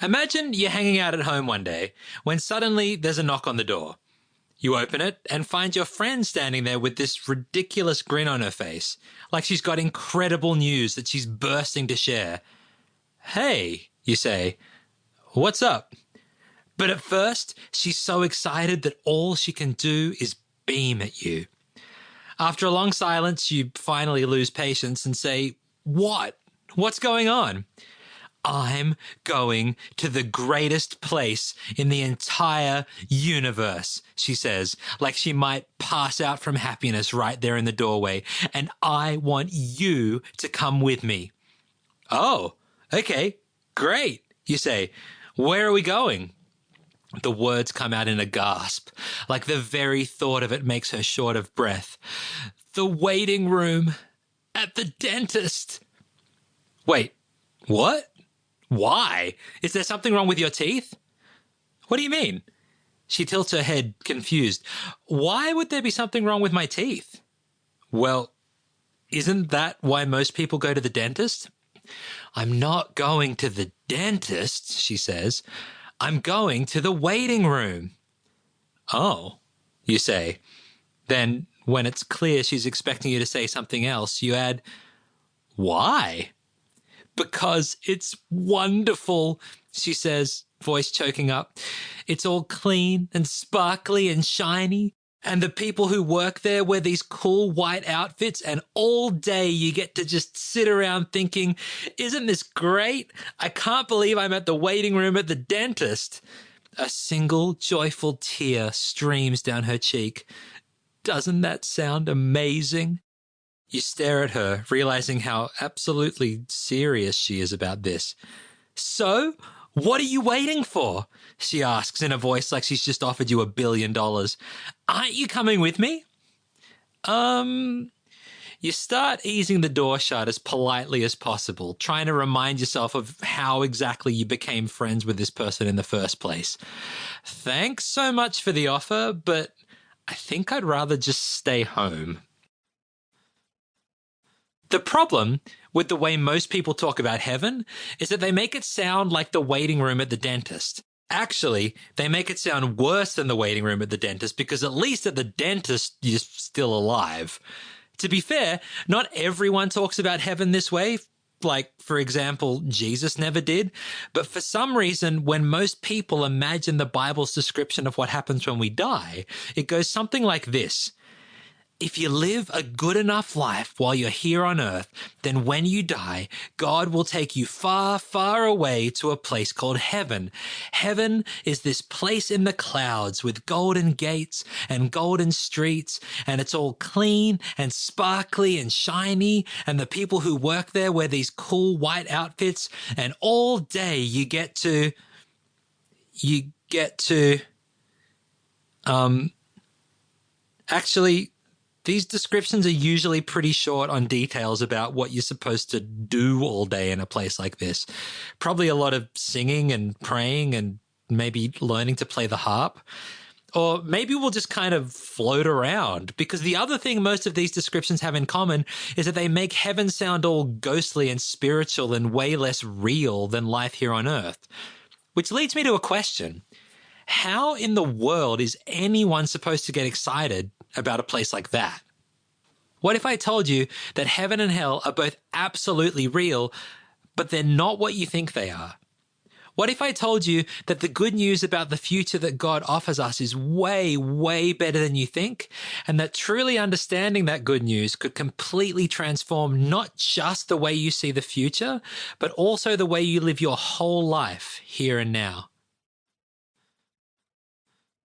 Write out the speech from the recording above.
Imagine you're hanging out at home one day when suddenly there's a knock on the door. You open it and find your friend standing there with this ridiculous grin on her face, like she's got incredible news that she's bursting to share. "Hey," you say, "what's up?" But at first, she's so excited that all she can do is beam at you. After a long silence, you finally lose patience and say, "What? What's going on?" "I'm going to the greatest place in the entire universe," she says, like she might pass out from happiness right there in the doorway, "and I want you to come with me." "Oh, okay, great," you say. "Where are we going?" The words come out in a gasp, like the very thought of it makes her short of breath. "The waiting room at the dentist." "Wait, what? Why? Is there something wrong with your teeth?" "What do you mean?" She tilts her head, confused. "Why would there be something wrong with my teeth?" "Well, isn't that why most people go to the dentist?" "I'm not going to the dentist," she says. "I'm going to the waiting room." "Oh," you say. Then, when it's clear she's expecting you to say something else, you add, "Why?" "Because it's wonderful," she says, voice choking up. "It's all clean and sparkly and shiny. And the people who work there wear these cool white outfits, and all day you get to just sit around thinking, 'Isn't this great? I can't believe I'm at the waiting room at the dentist.'" A single joyful tear streams down her cheek. "Doesn't that sound amazing?" You stare at her, realizing how absolutely serious she is about this. "So, what are you waiting for?" she asks in a voice like she's just offered you $1 billion. "Aren't you coming with me?" You start easing the door shut as politely as possible, trying to remind yourself of how exactly you became friends with this person in the first place. "Thanks so much for the offer, but I think I'd rather just stay home." The problem with the way most people talk about heaven is that they make it sound like the waiting room at the dentist. Actually, they make it sound worse than the waiting room at the dentist, because at least at the dentist, you're still alive. To be fair, not everyone talks about heaven this way. Like, for example, Jesus never did. But for some reason, when most people imagine the Bible's description of what happens when we die, it goes something like this. If you live a good enough life while you're here on earth, then when you die, God will take you far, far away to a place called heaven. Heaven is this place in the clouds with golden gates and golden streets, and it's all clean and sparkly and shiny, and the people who work there wear these cool white outfits, and all day you get to, actually, these descriptions are usually pretty short on details about what you're supposed to do all day in a place like this. Probably a lot of singing and praying and maybe learning to play the harp. Or maybe we'll just kind of float around, because the other thing most of these descriptions have in common is that they make heaven sound all ghostly and spiritual and way less real than life here on earth. Which leads me to a question. How in the world is anyone supposed to get excited about a place like that? What if I told you that heaven and hell are both absolutely real, but they're not what you think they are? What if I told you that the good news about the future that God offers us is way, way better than you think, and that truly understanding that good news could completely transform not just the way you see the future, but also the way you live your whole life here and now?